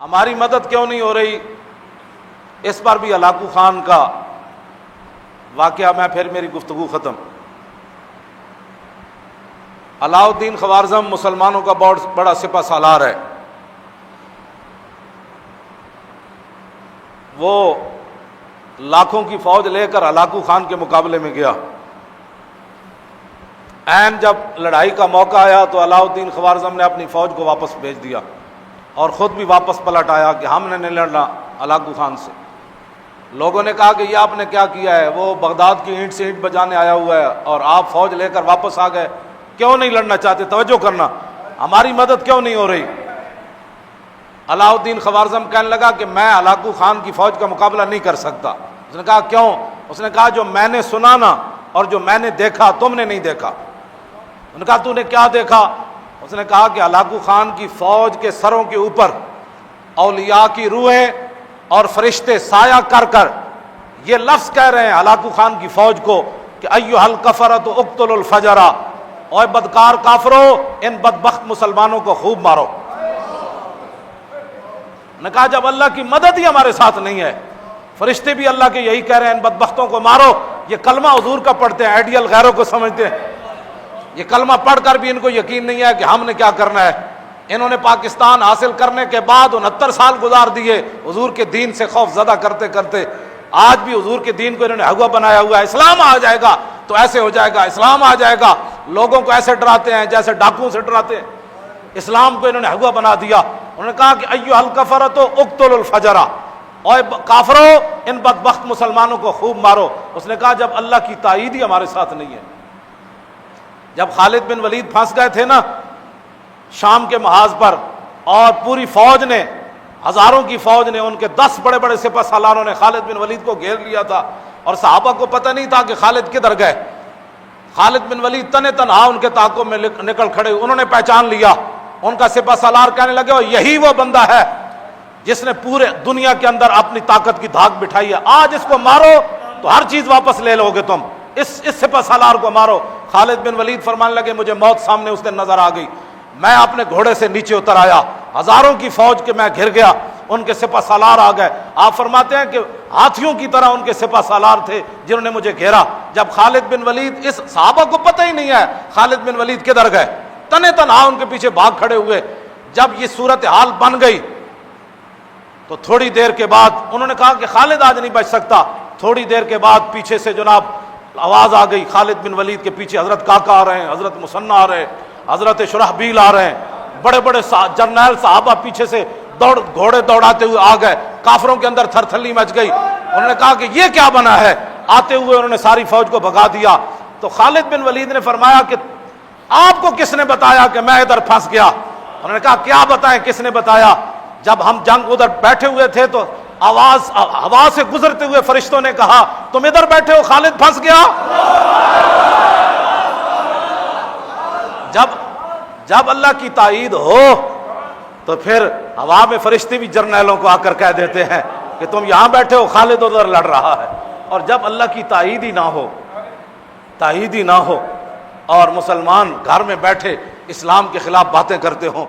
ہماری مدد کیوں نہیں ہو رہی؟ اس پر بھی ہلاکو خان کا واقعہ، میں پھر میری گفتگو ختم۔ علاؤ الدین خوارزم مسلمانوں کا بہت بڑا سپہ سالار ہے۔ وہ لاکھوں کی فوج لے کر ہلاکو خان کے مقابلے میں گیا۔ عین جب لڑائی کا موقع آیا تو علاؤ الدین خوارزم نے اپنی فوج کو واپس بھیج دیا اور خود بھی واپس پلٹ آیا کہ ہم نے نہیں لڑنا ہلاکو خان سے۔ لوگوں نے کہا کہ یہ آپ نے کیا کیا ہے؟ وہ بغداد کی اینٹ سے اینٹ بجانے آیا ہوا ہے اور آپ فوج لے کر واپس آ گئے، کیوں نہیں لڑنا چاہتے؟ توجہ کرنا، ہماری مدد کیوں نہیں ہو رہی؟ علاؤ الدین خوارزم کہنے لگا کہ میں ہلاکو خان کی فوج کا مقابلہ نہیں کر سکتا۔ اس نے کہا کیوں؟ اس نے کہا جو میں نے سنا نا اور جو میں نے دیکھا تم نے نہیں دیکھا۔ انہوں نے کہا تو نے کیا دیکھا؟ اس نے کہا کہ ہلاکو خان کی فوج کے سروں کے اوپر اولیاء کی روحیں اور فرشتے سایہ کر کر یہ لفظ کہہ رہے ہیں ہلاکو خان کی فوج کو کہ ایھا الکفرۃ اقتلوا الفجر، اوے بدکار کافرو ان بدبخت مسلمانوں کو خوب مارو۔ نے کہا جب اللہ کی مدد ہی ہمارے ساتھ نہیں ہے، فرشتے بھی اللہ کے یہی کہہ رہے ہیں ان بدبختوں کو مارو۔ یہ کلمہ حضور کا پڑھتے ہیں، آئیڈیل غیروں کو سمجھتے ہیں، یہ کلمہ پڑھ کر بھی ان کو یقین نہیں ہے کہ ہم نے کیا کرنا ہے۔ انہوں نے پاکستان حاصل کرنے کے بعد 69 سال گزار دیے حضور کے دین سے خوف زدہ کرتے کرتے، آج بھی حضور کے دین کو انہوں نے ہوا بنایا ہوا ہے۔ اسلام آ جائے گا تو ایسے ہو جائے گا، اسلام آ جائے گا، لوگوں کو ایسے ڈراتے ہیں جیسے ڈاکوؤں سے ڈراتے ہیں۔ اسلام کو انہوں نے ہوا بنا دیا۔ انہوں نے کہا کہ ایھا الکفرۃ اقتلوا الفجر، اوے کافرو ان بدبخت مسلمانوں کو خوب مارو۔ اس نے کہا جب اللہ کی تائید ہی ہمارے ساتھ نہیں ہے۔ جب خالد بن ولید پھنس گئے تھے نا شام کے محاذ پر، اور پوری فوج نے، ہزاروں کی فوج نے، ان کے 10 بڑے بڑے سپہ سالاروں نے خالد بن ولید کو گھیر لیا تھا اور صحابہ کو پتہ نہیں تھا کہ خالد کدھر گئے۔ خالد بن ولید تنے تنہا ان کے تعاقب میں نکل کھڑے، انہوں نے پہچان لیا۔ ان کا سپہ سالار کہنے لگے یہی وہ بندہ ہے جس نے پورے دنیا کے اندر اپنی طاقت کی دھاک بٹھائی ہے، آج اس کو مارو تو ہر چیز واپس لے لو گے تم، اس سپہ سالار کو مارو۔ خالد بن ولید فرمانے لگے مجھے موت سامنے اس دن نظر آ گئی، میں اپنے گھوڑے سے نیچے اتر آیا، ہزاروں کی فوج کے میں گھر گیا، ان کے سپہ سالار آ گئے۔ آپ فرماتے ہیں کہ ہاتھیوں کی طرح ان کے سپہ سالار تھے جنہوں نے مجھے گھیرا۔ جب خالد بن ولید، اس صحابہ کو پتہ ہی نہیں ہے خالد بن ولید کدھر گئے، تنے تنہا ان کے پیچھے بھاگ کھڑے ہوئے۔ جب یہ صورتحال بن گئی تو تھوڑی دیر کے بعد انہوں نے کہا کہ خالد آج نہیں بچ سکتا۔ تھوڑی دیر کے بعد پیچھے سے جناب آواز آ گئی، خالد بن ولید کے پیچھے حضرت کاکا آ رہے ہیں، حضرت مثنیٰ آ رہے ہیں، حضرت شرحبیل آ رہے ہیں، بڑے بڑے جرنیل صحابہ پیچھے سے گھوڑے دوڑاتے ہوئے آ گئے۔ کافروں کے اندر تھر تھلی مچ گئی۔ انہوں نے کہا کہ یہ کیا بنا ہے؟ آتے ہوئے انہوں نے ساری فوج کو بھگا دیا۔ تو خالد بن ولید نے فرمایا کہ آپ کو کس نے بتایا کہ میں ادھر پھنس گیا؟ انہوں نے کہا کیا بتائیں، کس نے بتایا؟ جب ہم جنگ ادھر بیٹھے ہوئے تھے تو آواز ہوا سے گزرتے ہوئے فرشتوں نے کہا تم ادھر بیٹھے ہو، خالد پھنس گیا۔ جب اللہ کی تائید ہو تو پھر ہوا میں فرشتے بھی جرنیلوں کو آ کر کہہ دیتے ہیں کہ تم یہاں بیٹھے ہو، خالد ادھر لڑ رہا ہے۔ اور جب اللہ کی تائید ہی نہ ہو اور مسلمان گھر میں بیٹھے اسلام کے خلاف باتیں کرتے ہوں